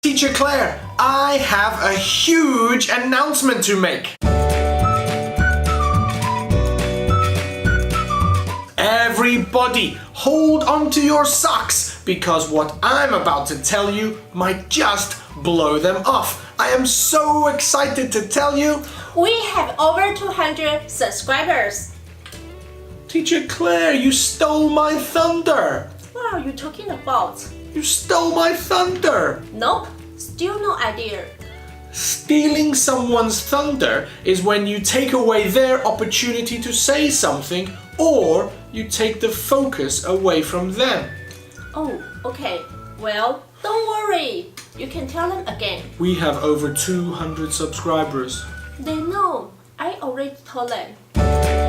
Teacher Claire, I have a huge announcement to make. Everybody, hold on to your socks because what I'm about to tell you might just blow them off. I am so excited to tell you. We have over 200 subscribers. Teacher Claire, you stole my thunder. What are you talking about? You stole my thunder. Nope, still no idea. Stealing someone's thunder is when you take away their opportunity to say something or you take the focus away from them. Oh, okay. Well, don't worry. You can tell them again. We have over 200 subscribers. They know. I already told them.